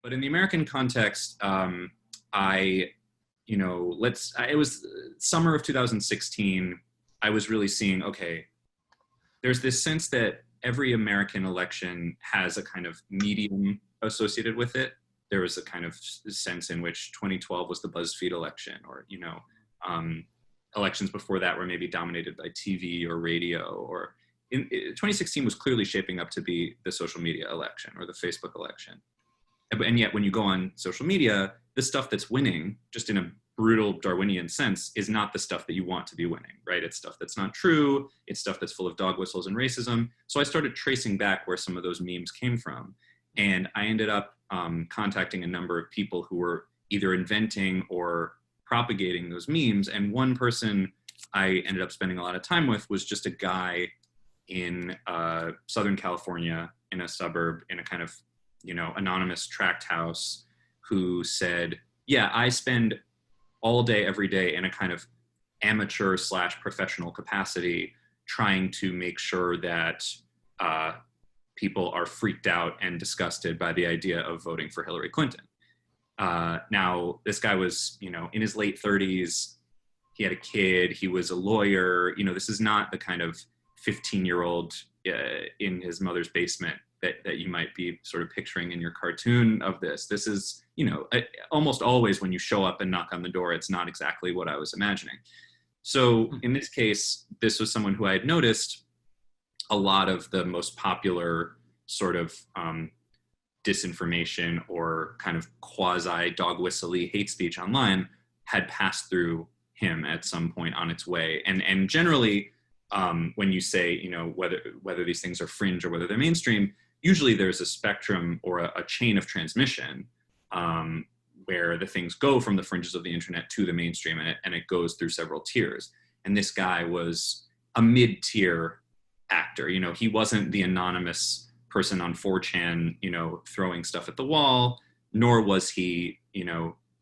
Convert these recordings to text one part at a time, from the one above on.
But in the American context, it was summer of 2016. I was really seeing, okay, there's this sense that every American election has a kind of medium associated with it. There was a kind of sense in which 2012 was the BuzzFeed election, or, elections before that were maybe dominated by TV or radio, or 2016 was clearly shaping up to be the social media election or the Facebook election. And yet when you go on social media, the stuff that's winning, just in a brutal Darwinian sense, is not the stuff that you want to be winning, right? It's stuff that's not true. It's stuff that's full of dog whistles and racism. So I started tracing back where some of those memes came from. And I ended up contacting a number of people who were either inventing or propagating those memes. And one person I ended up spending a lot of time with was just a guy in Southern California, in a suburb, in a kind of, anonymous tract house, who said, yeah, I spend all day, every day in a kind of amateur / professional capacity trying to make sure that people are freaked out and disgusted by the idea of voting for Hillary Clinton. Now, this guy was, in his late 30s. He had a kid. He was a lawyer. This is not the kind of 15-year-old in his mother's basement that you might be sort of picturing in your cartoon of this. This is, almost always when you show up and knock on the door, it's not exactly what I was imagining. So in this case, this was someone who I had noticed a lot of the most popular sort of disinformation or kind of quasi dog whistly hate speech online had passed through him at some point on its way. And generally, when you say, whether these things are fringe or whether they're mainstream, usually there's a spectrum or a chain of transmission where the things go from the fringes of the internet to the mainstream, and it goes through several tiers. And this guy was a mid-tier actor. He wasn't the anonymous person on 4chan, throwing stuff at the wall, nor was he,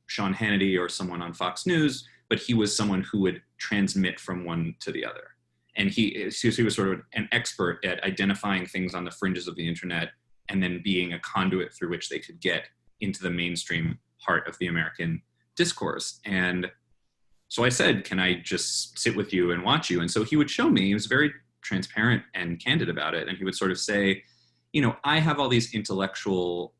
Sean Hannity or someone on Fox News, but he was someone who would transmit from one to the other. And he was sort of an expert at identifying things on the fringes of the internet and then being a conduit through which they could get into the mainstream heart of the American discourse. And so I said, can I just sit with you and watch you? And so he would show me. He was very transparent and candid about it. And he would sort of say, I have all these intellectual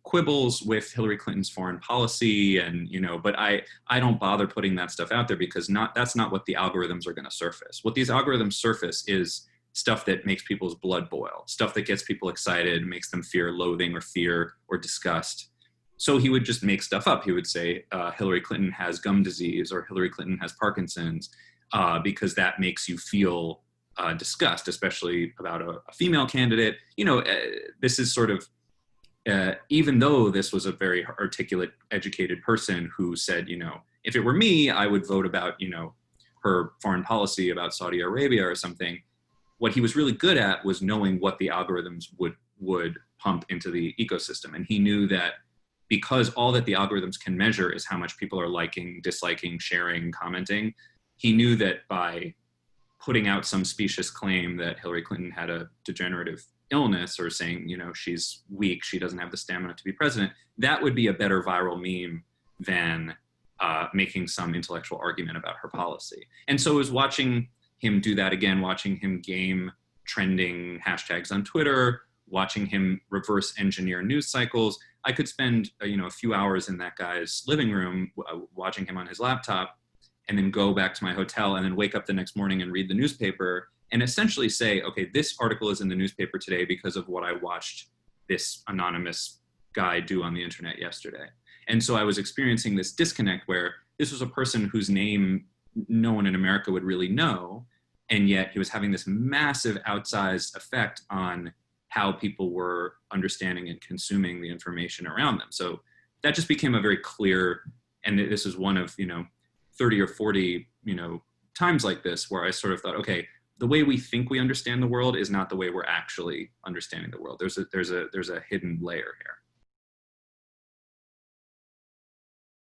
quibbles with Hillary Clinton's foreign policy, and but I don't bother putting that stuff out there because that's not what the algorithms are going to surface. What these algorithms surface is stuff that makes people's blood boil, stuff that gets people excited, makes them fear loathing or fear or disgust. So he would just make stuff up. He would say Hillary Clinton has gum disease or Hillary Clinton has Parkinson's because that makes you feel disgust, especially about a female candidate. This is sort of even though this was a very articulate, educated person who said, if it were me, I would vote about, her foreign policy about Saudi Arabia or something. What he was really good at was knowing what the algorithms would pump into the ecosystem. And he knew that because all that the algorithms can measure is how much people are liking, disliking, sharing, commenting, he knew that by putting out some specious claim that Hillary Clinton had a degenerative illness or saying, she's weak, she doesn't have the stamina to be president, that would be a better viral meme than making some intellectual argument about her policy. And so I was watching him do that again, watching him game trending hashtags on Twitter, watching him reverse engineer news cycles. I could spend a few hours in that guy's living room watching him on his laptop, and then go back to my hotel and then wake up the next morning and read the newspaper and essentially say, okay, this article is in the newspaper today because of what I watched this anonymous guy do on the internet yesterday. And so I was experiencing this disconnect where this was a person whose name no one in America would really know, and yet he was having this massive outsized effect on how people were understanding and consuming the information around them. So that just became a very clear, and this is one of, 30 or 40, times like this where I sort of thought, okay, the way we think we understand the world is not the way we're actually understanding the world. There's a hidden layer here.